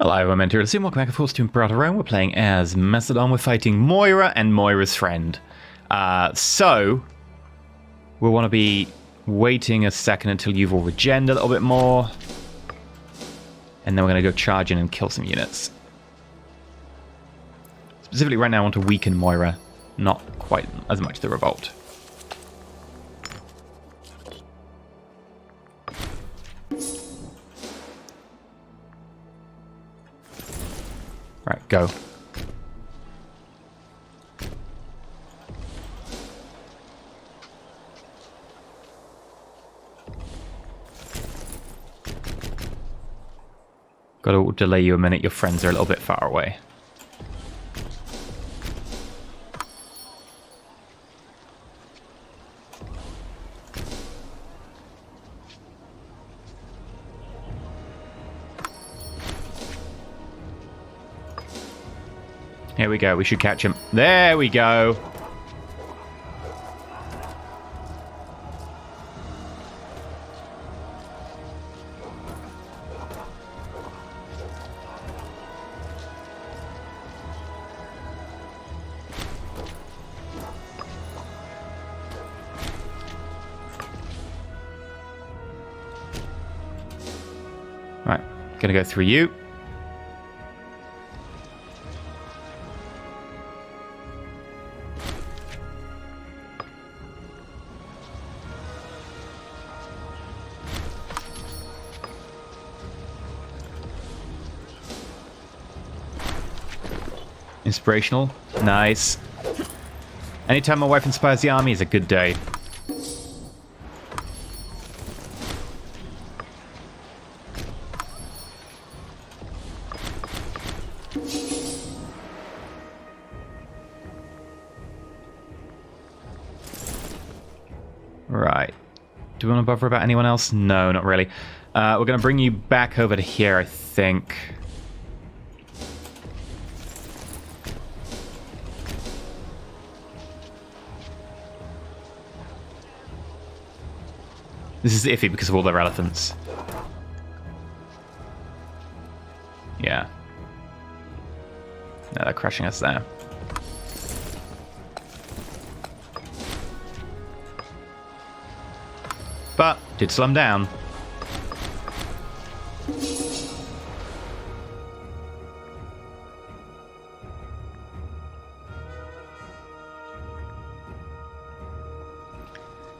Hello, I'm EnterElysium. Welcome back, of course, to Imperator. We're playing as Macedon. We're fighting Moira and Moira's friend. So, we'll want to be waiting a second until you've all regened a little bit more. And then we're going to go charge in and kill some units. Specifically, right now, I want to weaken Moira. Not quite as much the revolt. Right, go. Got to delay you a minute, your friends are a little bit far away. Here we go, we should catch him. There we go! Right, gonna go through you. Inspirational. Nice. Anytime my wife inspires the army is a good day. Right. Do we want to bother about anyone else? No, not really. We're going to bring you back over to here, I think. This is iffy because of all their elephants. Yeah. No, they're crushing us there. But, did slow them down.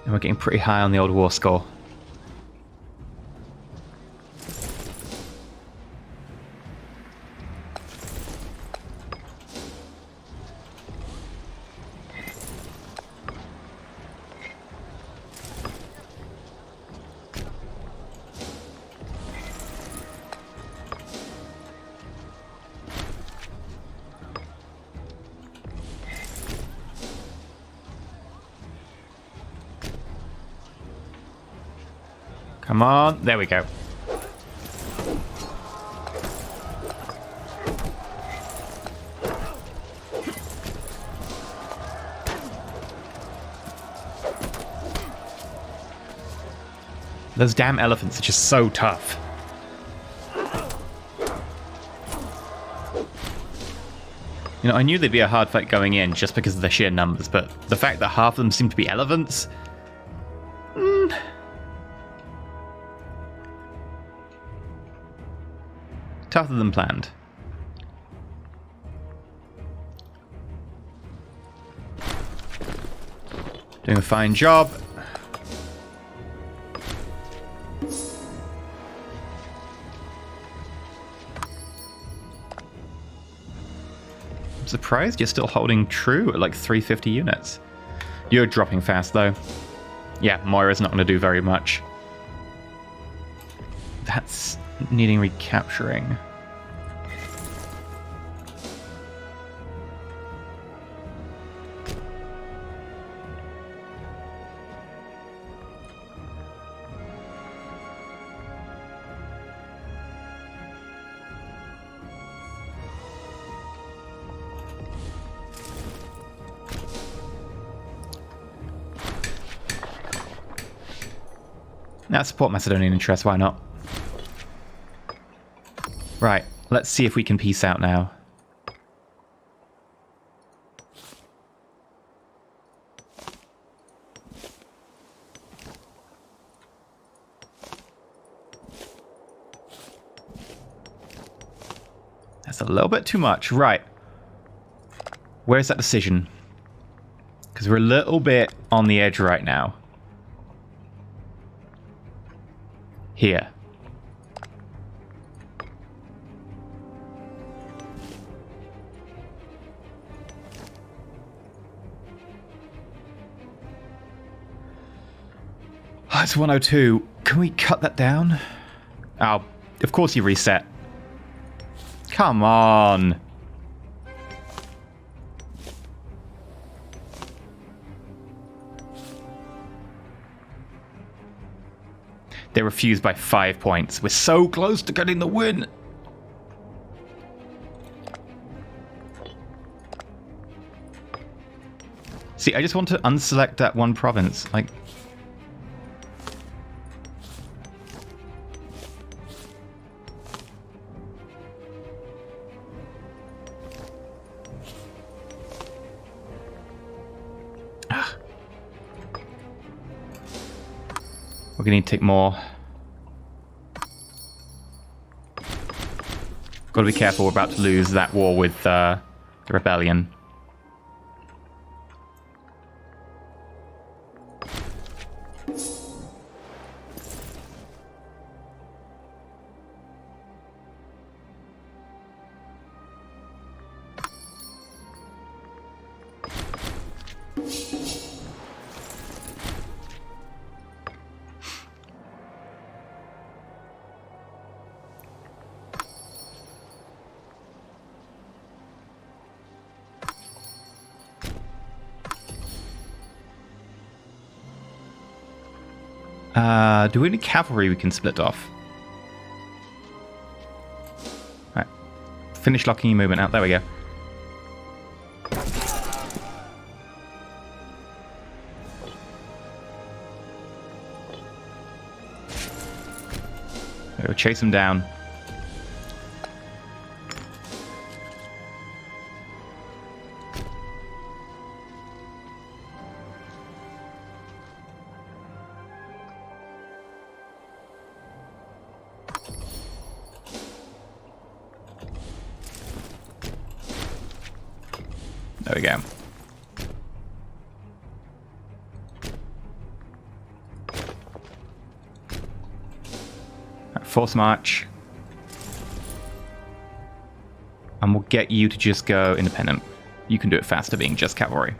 And we're getting pretty high on the old war score. Come on, there we go. Those damn elephants are just so tough. You know, I knew they'd be a hard fight going in just because of the sheer numbers, but the fact that half of them seem to be elephants... tougher than planned. Doing a fine job. I'm surprised you're still holding true at like 350 units. You're dropping fast though. Yeah, Moira's not going to do very much. That's needing recapturing. Now support Macedonian interests, why not? Right, Let's see if we can peace out now. That's a little bit too much. Right. Where's that decision? Because we're a little bit on the edge right now. Here. Oh, it's 102. Can we cut that down? Oh, of course you reset. Come on. They refused by 5 points. We're so close to getting the win. See, I just want to unselect that one province. Like... We're going to need to take more. Got to be careful, we're about to lose that war with the rebellion. Do we have any cavalry we can split off? Right. Finish locking your movement out. There we go. We'll chase them down. There we go. Right, force march. And we'll get you to just go independent. You can do it faster being just cavalry.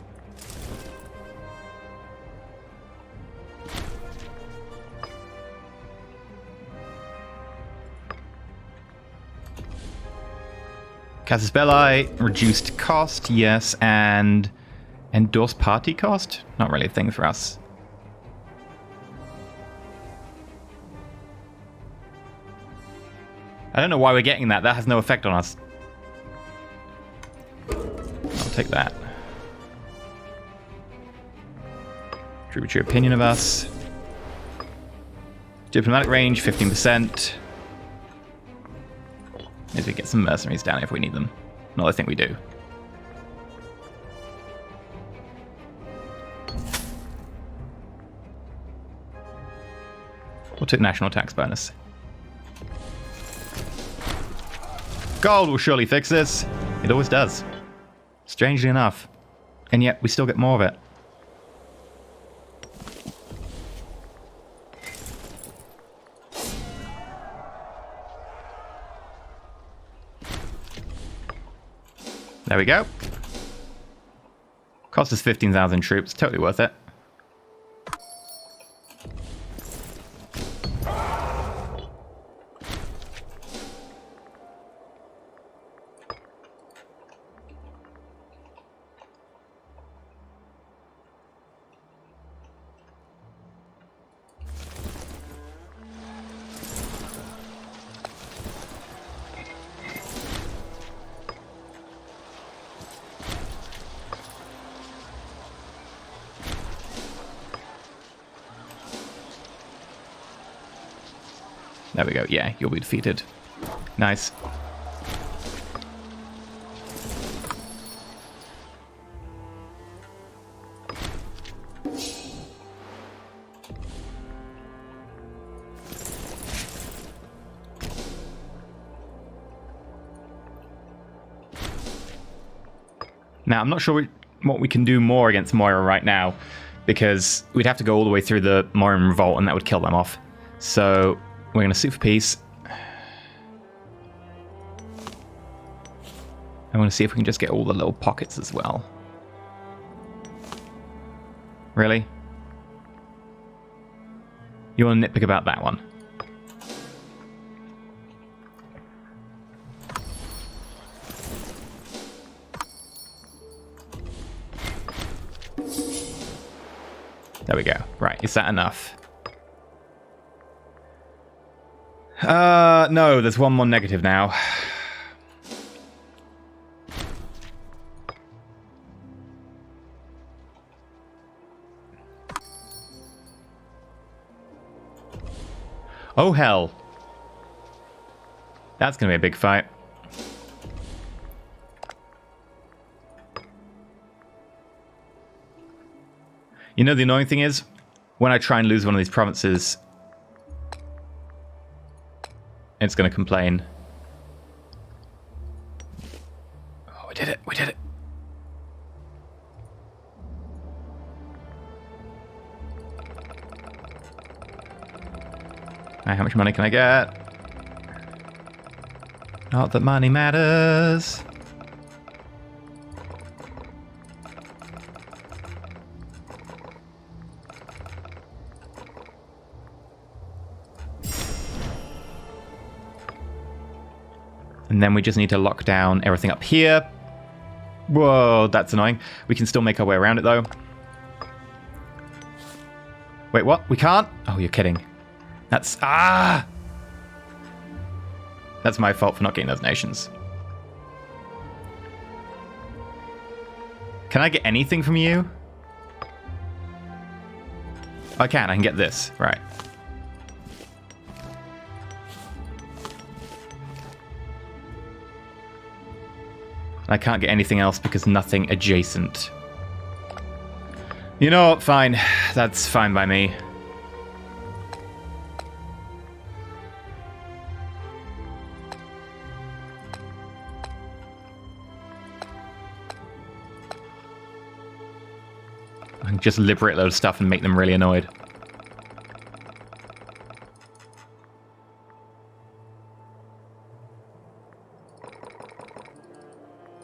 Casus Belli, reduced cost, yes, and endorsed party cost? Not really a thing for us. I don't know why we're getting that. That has no effect on us. I'll take that. Tributary opinion of us. Diplomatic range, 15%. Maybe we get some mercenaries down if we need them. No, I think we do. We'll take national tax bonus. Gold will surely fix this. It always does. Strangely enough. And yet we still get more of it. There we go. Cost us 15,000 troops. Totally worth it. There we go. Yeah, you'll be defeated. Nice. Now, I'm not sure what we can do more against Moira right now, because we'd have to go all the way through the Moiran Revolt, and that would kill them off. So we're going to sue for peace. I want to see if we can just get all the little pockets as well. Really? You want to nitpick about that one? There we go. Right, is that enough? No, there's one more negative now. Oh, hell. That's going to be a big fight. You know, the annoying thing is, when I try and lose one of these provinces, it's going to complain. Oh, we did it. We did it. Right, how much money can I get? Not that money matters. And then we just need to lock down everything up here. Whoa, that's annoying. We can still make our way around it, though. Wait, what? We can't? Oh, you're kidding. That's... Ah! That's my fault for not getting those nations. Can I get anything from you? I can get this. Right. I can't get anything else because nothing adjacent. You know what? Fine. That's fine by me. I can just liberate a load of stuff and make them really annoyed.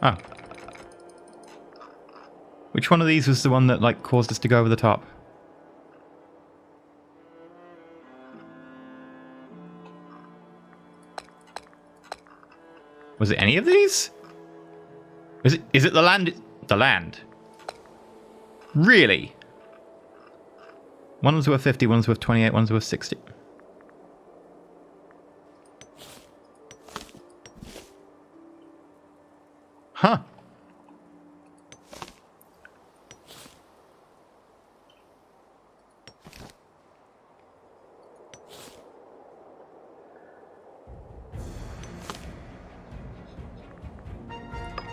Oh. Which one of these was the one that, like, caused us to go over the top? Was it any of these? Is it the land? The land? Really? One was worth 50, one's worth 28, one's worth 60. Huh.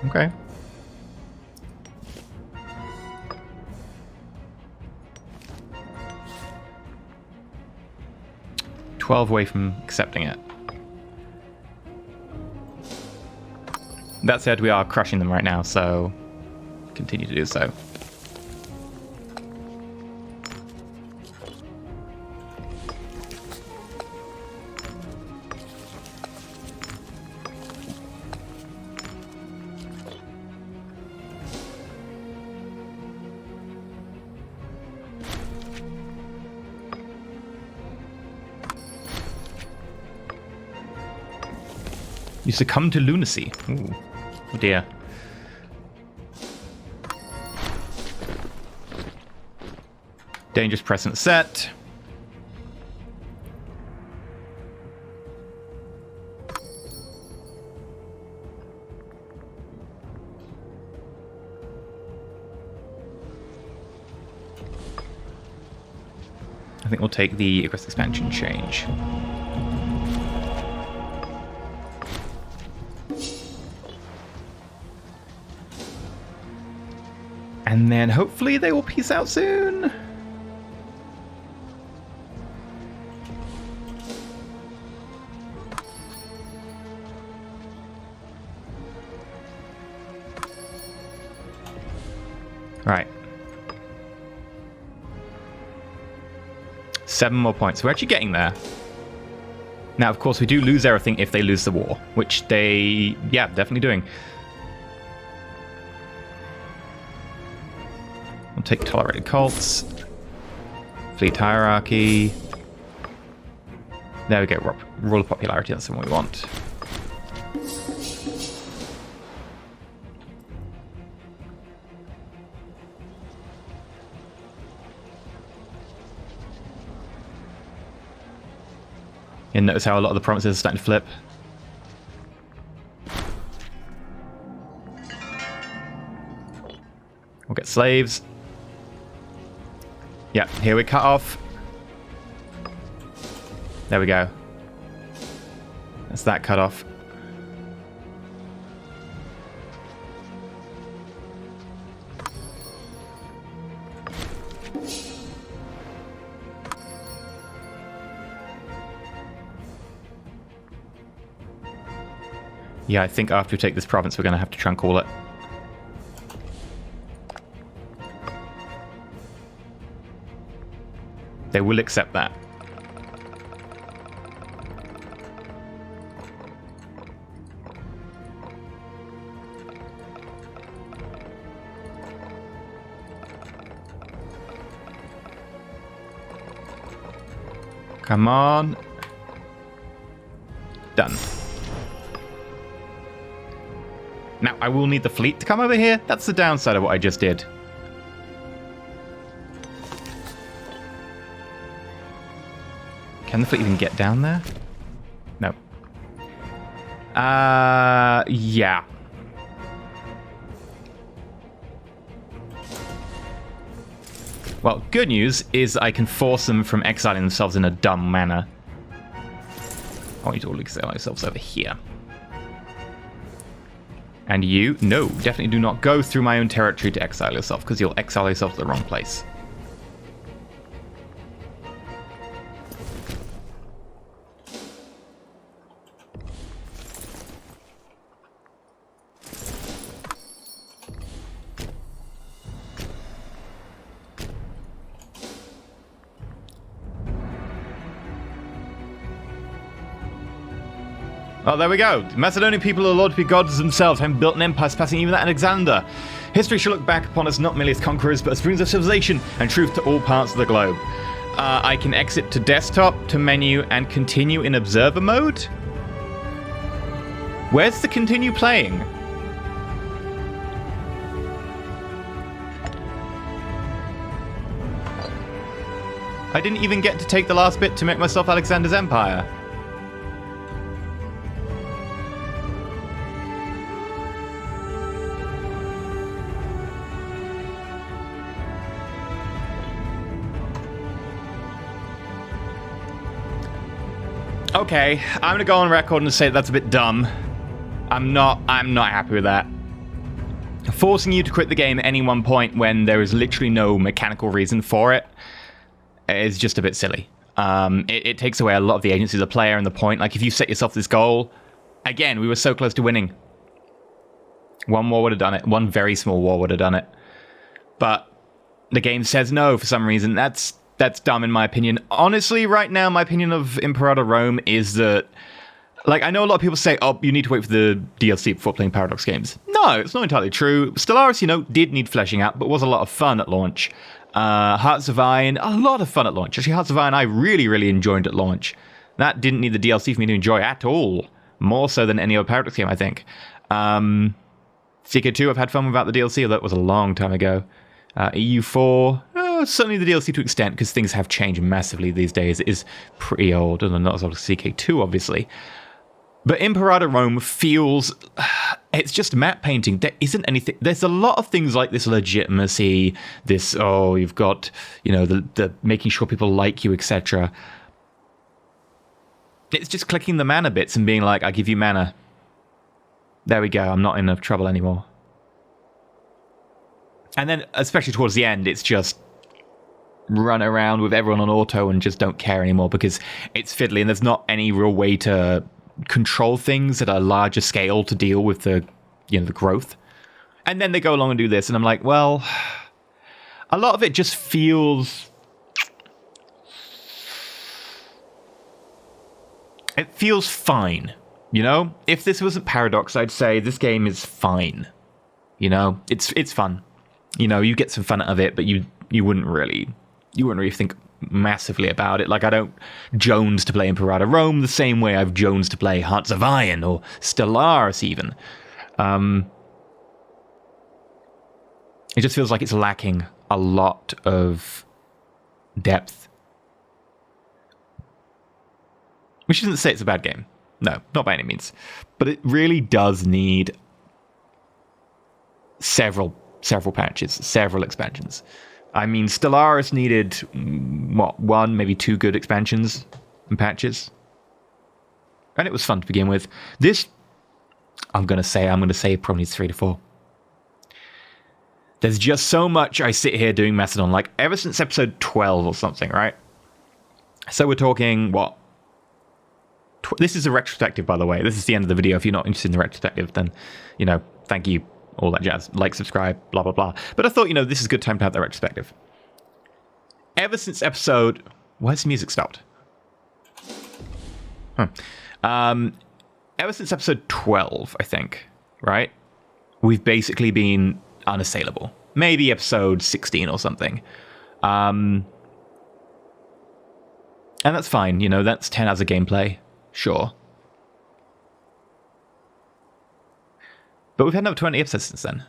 Okay. $12 away from accepting it. That said, we are crushing them right now, so continue to do so. You succumb to lunacy. Ooh. Oh dear. Dangerous precedent set. I think we'll take the aggressive expansion change. And then hopefully they will peace out soon. Right. 7 more points. We're actually getting there. Now, of course, we do lose everything if they lose the war, which they, yeah, definitely doing. We'll take tolerated cults. Fleet hierarchy. There we go. Rule of popularity. That's the one we want. And notice how a lot of the provinces are starting to flip. We'll get slaves. Yeah, here we cut off. There we go. That's that cut off. Yeah, I think after we take this province, we're going to have to try and call it. They will accept that. Come on. Done. Now, I will need the fleet to come over here. That's the downside of what I just did. Can the fleet even get down there? No. Yeah. Well, good news is I can force them from exiling themselves in a dumb manner. I need to all exile ourselves over here. And you, no, definitely do not go through my own territory to exile yourself, because you'll exile yourself to the wrong place. Oh, there we go. The Macedonian people are allowed to be gods themselves, having built an empire surpassing even that of Alexander. History shall look back upon us not merely as conquerors, but as springs of civilization and truth to all parts of the globe. I can exit to desktop, to menu, and continue in observer mode? Where's the continue playing? I didn't even get to take the last bit to make myself Alexander's empire. Okay, I'm gonna go on record and say that's a bit dumb. I'm not happy with that. Forcing you to quit the game at any one point when there is literally no mechanical reason for it is just a bit silly. It takes away a lot of the agency of the player and the point. Like, if you set yourself this goal, again, we were so close to winning. One war would have done it. One very small war would have done it. But the game says no for some reason. That's dumb in my opinion. Honestly, right now, my opinion of Imperator Rome is that, like, I know a lot of people say, oh, you need to wait for the DLC before playing Paradox games. No, it's not entirely true. Stellaris, did need fleshing out, but was a lot of fun at launch. Hearts of Iron, a lot of fun at launch. Actually, Hearts of Iron I really, really enjoyed at launch. That didn't need the DLC for me to enjoy at all. More so than any other Paradox game, I think. CK2, I've had fun without the DLC, although that was a long time ago. EU4, certainly the DLC to an extent, because things have changed massively these days. It is pretty old, and not as old as CK2, obviously. But Imperator Rome feels... It's just map painting. There isn't anything... There's a lot of things like this legitimacy, this, oh, you've got, the making sure people like you, etc. It's just clicking the mana bits and being like, I give you mana. There we go, I'm not in enough trouble anymore. And then, especially towards the end, it's just run around with everyone on auto and just don't care anymore because it's fiddly and there's not any real way to control things at a larger scale to deal with the, the growth. And then they go along and do this, and I'm like, well, a lot of it just feels... It feels fine, you know? If this wasn't Paradox, I'd say this game is fine. You know? It's fun. You know, you get some fun out of it, but you wouldn't really think massively about it. Like, I don't jones to play Imperator Rome the same way I've jones to play Hearts of Iron or Stellaris even. It just feels like it's lacking a lot of depth. Which isn't to say it's a bad game. No, not by any means. But it really does need several patches, several expansions. I mean, Stellaris needed, one, maybe 2 good expansions and patches. And it was fun to begin with. This, I'm going to say it probably needs 3 to 4. There's just so much I sit here doing Macedon, like ever since episode 12 or something, right? So we're talking, what? This is a retrospective, by the way. This is the end of the video. If you're not interested in the retrospective, then, you know, thank you, all that jazz. Like, subscribe, blah, blah, blah. But I thought, you know, this is a good time to have that retrospective. Ever since episode... Where's the music stopped? Ever since episode 12, I think, right? We've basically been unassailable. Maybe episode 16 or something. And that's fine, you know, that's 10 hours of gameplay. Sure. But we've had another 20 episodes since then.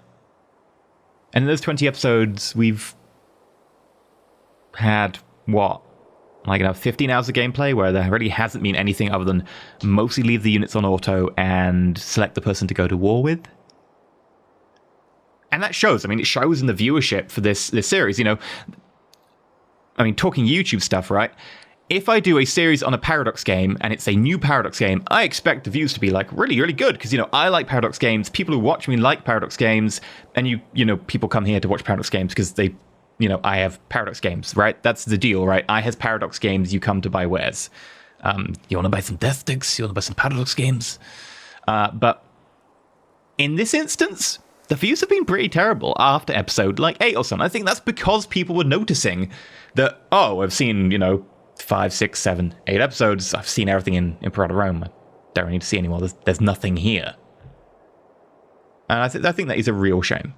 And in those 20 episodes, we've had, what? Like, 15 hours of gameplay where there really hasn't been anything other than mostly leave the units on auto and select the person to go to war with. And that shows. I mean, it shows in the viewership for this series, you know. I mean, talking YouTube stuff, right? If I do a series on a Paradox game, and it's a new Paradox game, I expect the views to be, like, really, really good. Because, you know, I like Paradox games. People who watch me like Paradox games. And, you know, people come here to watch Paradox games because they, you know, I have Paradox games, right? That's the deal, right? I has Paradox games, you come to buy wares. You want to buy some Death Sticks? You want to buy some Paradox games? But in this instance, the views have been pretty terrible after episode, like, 8 or something. I think that's because people were noticing that, oh, I've seen, you know, 5, 6, 7, 8 episodes. I've seen everything in Imperator Rome. I don't need to see anymore. There's nothing here. And I think that is a real shame.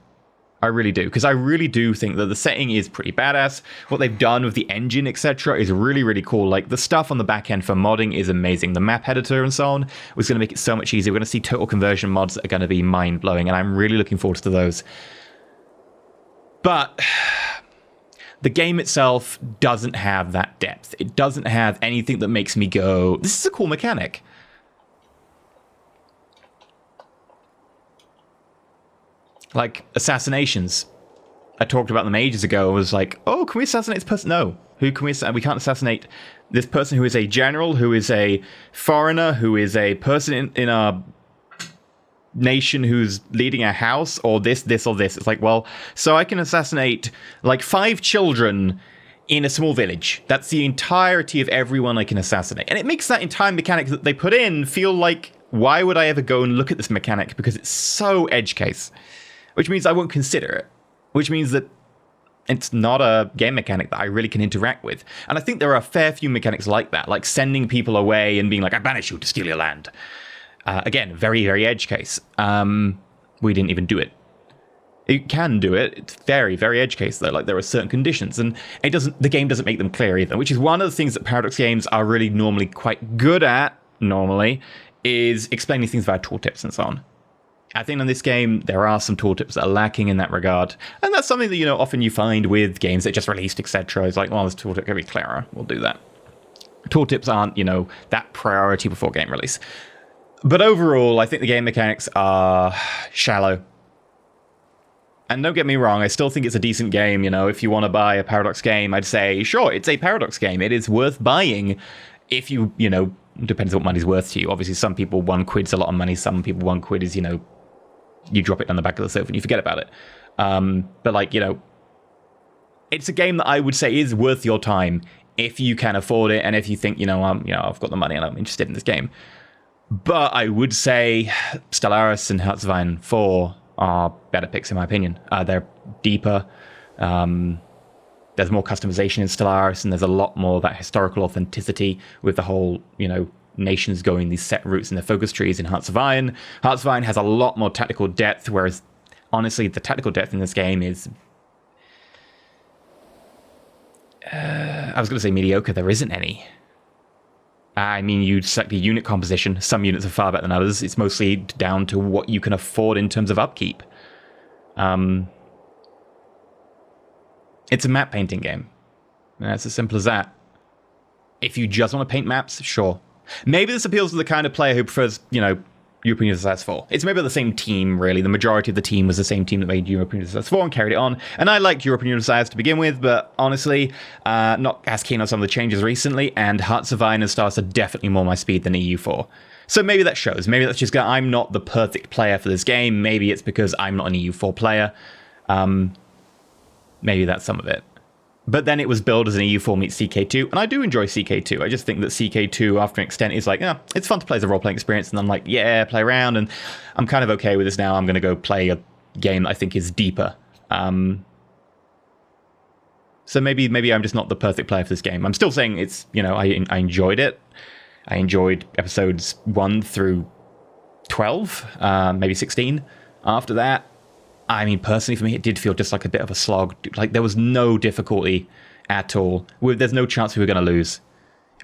I really do. Because I really do think that the setting is pretty badass. What they've done with the engine, etc. is really, really cool. Like, the stuff on the back end for modding is amazing. The map editor and so on was going to make it so much easier. We're going to see total conversion mods that are going to be mind-blowing. And I'm really looking forward to those. But the game itself doesn't have that depth. It doesn't have anything that makes me go, this is a cool mechanic. Like assassinations. I talked about them ages ago. I was like, oh, can we assassinate this person? No. Who can we assassinate? We can't assassinate this person who is a general, who is a foreigner, who is a person in our nation who's leading a house, or this, or this. It's like, well, so I can assassinate like 5 children in a small village. That's the entirety of everyone I can assassinate. And it makes that entire mechanic that they put in feel like, why would I ever go and look at this mechanic? Because it's so edge case. Which means I won't consider it. Which means that it's not a game mechanic that I really can interact with. And I think there are a fair few mechanics like that, like sending people away and being like, I banish you to steal your land. Again, very, very edge case. We didn't even do it. It can do it. It's very, very edge case, though. Like, there are certain conditions, and the game doesn't make them clear either, which is one of the things that Paradox games are really normally quite good at, is explaining things via tooltips and so on. I think in this game, there are some tooltips that are lacking in that regard. And that's something that, you know, often you find with games that just released, etc. It's like, well, this tooltip can be clearer. We'll do that. Tooltips aren't, you know, that priority before game release. But overall, I think the game mechanics are shallow. And don't get me wrong, I still think it's a decent game. You know, if you want to buy a Paradox game, I'd say, sure, it's a Paradox game. It is worth buying if you know, depends on what money's worth to you. Obviously, some people £1 a lot of money. Some people £1 is, you know, you drop it on the back of the sofa and you forget about it. But, like, you know, it's a game that I would say is worth your time if you can afford it and if you think, you know, I've got the money and I'm interested in this game. But I would say Stellaris and Hearts of Iron 4 are better picks, in my opinion. They're deeper. there's more customization in Stellaris, and there's a lot more of that historical authenticity with the whole, nations going these set routes in their focus trees in Hearts of Iron. Hearts of Iron has a lot more technical depth, whereas, honestly, the technical depth in this game is... I was going to say mediocre. There isn't any. I mean, you select the unit composition. Some units are far better than others. It's mostly down to what you can afford in terms of upkeep. It's a map painting game. That's as simple as that. If you just want to paint maps, sure. Maybe this appeals to the kind of player who prefers, European Universalis 4. It's maybe the same team, really. The majority of the team was the same team that made European Universalis 4 and carried it on. And I liked European Universalis to begin with, but honestly, not as keen on some of the changes recently, and Hearts of Iron and Stars are definitely more my speed than EU4. So maybe that shows. Maybe that's just I'm not the perfect player for this game. Maybe it's because I'm not an EU4 player. Maybe that's some of it. But then it was billed as an EU4 meets CK2, and I do enjoy CK2. I just think that CK2, after an extent, is like, it's fun to play as a role-playing experience, and I'm like, yeah, play around, and I'm kind of okay with this now. I'm going to go play a game that I think is deeper. So maybe I'm just not the perfect player for this game. I'm still saying it's, I enjoyed it. I enjoyed episodes 1 through 12, maybe 16. After that, I mean, personally, for me, it did feel just like a bit of a slog. Like, there was no difficulty at all. There's no chance we were going to lose.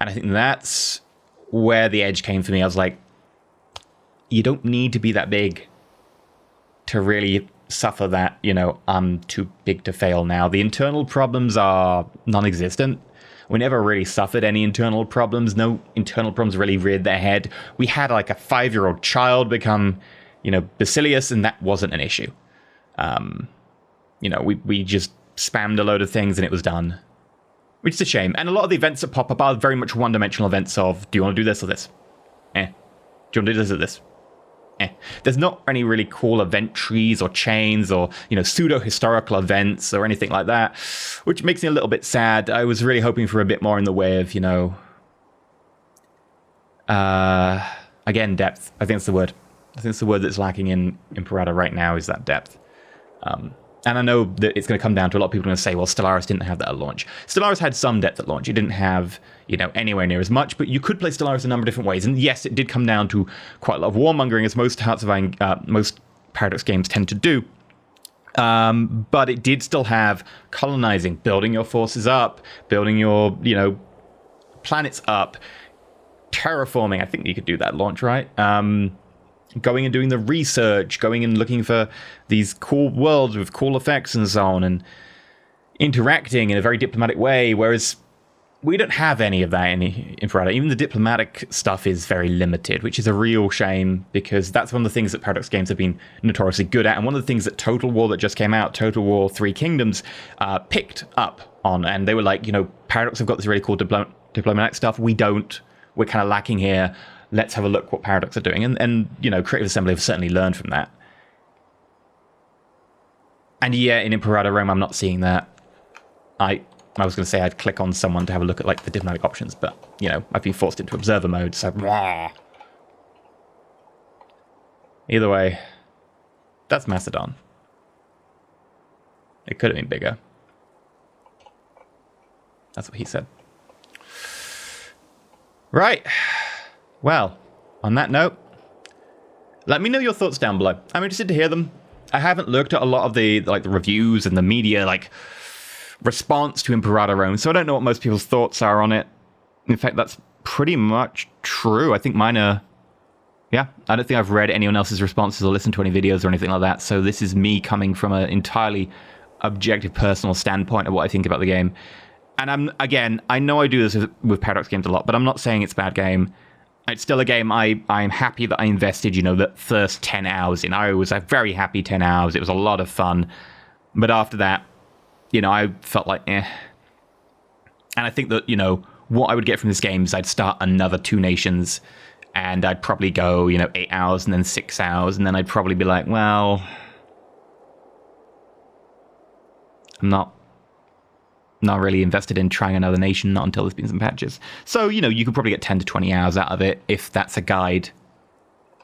And I think that's where the edge came for me. I was like, you don't need to be that big to really suffer that, I'm too big to fail now. The internal problems are non-existent. We never really suffered any internal problems. No internal problems really reared their head. We had like a 5-year-old child become, Basilius, and that wasn't an issue. We just spammed a load of things and it was done. Which is a shame. And a lot of the events that pop up are very much one-dimensional events of, do you want to do this or this? Do you want to do this or this? There's not any really cool event trees or chains or, pseudo-historical events or anything like that, which makes me a little bit sad. I was really hoping for a bit more in the way of, again, depth. I think that's the word. I think it's the word that's lacking in Imperator right now is that depth. And I know that it's going to come down to a lot of people going to say, well, Stellaris didn't have that at launch. Stellaris had some depth at launch. It didn't have, anywhere near as much, but you could play Stellaris a number of different ways. And yes, it did come down to quite a lot of warmongering, as most Hearts of Iron, most Paradox games tend to do. But it did still have colonizing, building your forces up, building your, planets up, terraforming. I think you could do that at launch, right? Going and doing the research, going and looking for these cool worlds with cool effects and so on, and interacting in a very diplomatic way, whereas we don't have any of that in Imperator. Even the diplomatic stuff is very limited, which is a real shame, because that's one of the things that Paradox games have been notoriously good at, and one of the things that Total War that just came out, Total War Three Kingdoms, picked up on, and they were like, Paradox have got this really cool diplomatic stuff. We don't. We're kind of lacking here. Let's have a look what Paradox are doing. And Creative Assembly have certainly learned from that. And yeah, in Imperator Rome, I'm not seeing that. I was going to say I'd click on someone to have a look at like the diplomatic options, but, I've been forced into observer mode, so... Blah. Either way, that's Macedon. It could have been bigger. That's what he said. Right. Well, on that note, let me know your thoughts down below. I'm interested to hear them. I haven't looked at a lot of the reviews and the media response to Imperator Rome, so I don't know what most people's thoughts are on it. In fact, that's pretty much true. I think mine are... Yeah, I don't think I've read anyone else's responses or listened to any videos or anything like that, so this is me coming from an entirely objective personal standpoint of what I think about the game. And I know I do this with Paradox games a lot, but I'm not saying it's a bad game. It's still a game I'm happy that I invested, the first 10 hours in. I was a very happy 10 hours. It was a lot of fun. But after that, I felt like, And I think that, what I would get from this game is I'd start another 2 nations, and I'd probably go, 8 hours and then 6 hours, and then I'd probably be like, well, I'm not really invested in trying another nation, not until there's been some patches. So, you could probably get 10 to 20 hours out of it if that's a guide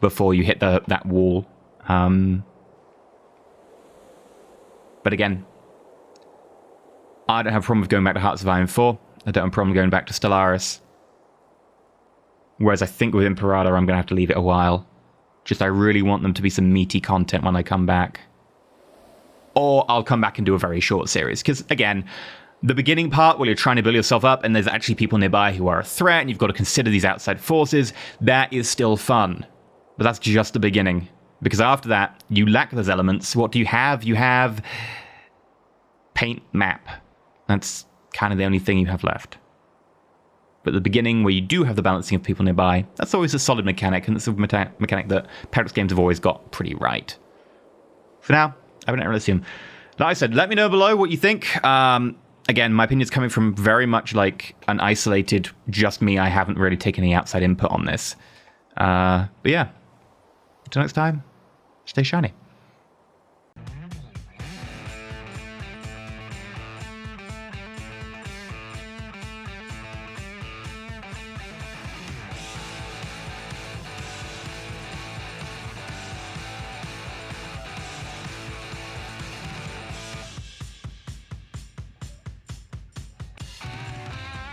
before you hit that wall. But again, I don't have a problem with going back to Hearts of Iron 4. I don't have a problem going back to Stellaris. Whereas I think with Imperator, I'm going to have to leave it a while. Just I really want them to be some meaty content when I come back. Or I'll come back and do a very short series. Because, again, the beginning part where you're trying to build yourself up and there's actually people nearby who are a threat and you've got to consider these outside forces, that is still fun. But that's just the beginning. Because after that, you lack those elements. What do you have? You have paint map. That's kind of the only thing you have left. But at the beginning, where you do have the balancing of people nearby, that's always a solid mechanic, and it's a mechanic that Paradox games have always got pretty right. For now, I've been EnterElysium. Like I said, let me know below what you think. Again, my opinion's coming from very much like an isolated, just me. I haven't really taken any outside input on this. But yeah, until next time, stay shiny.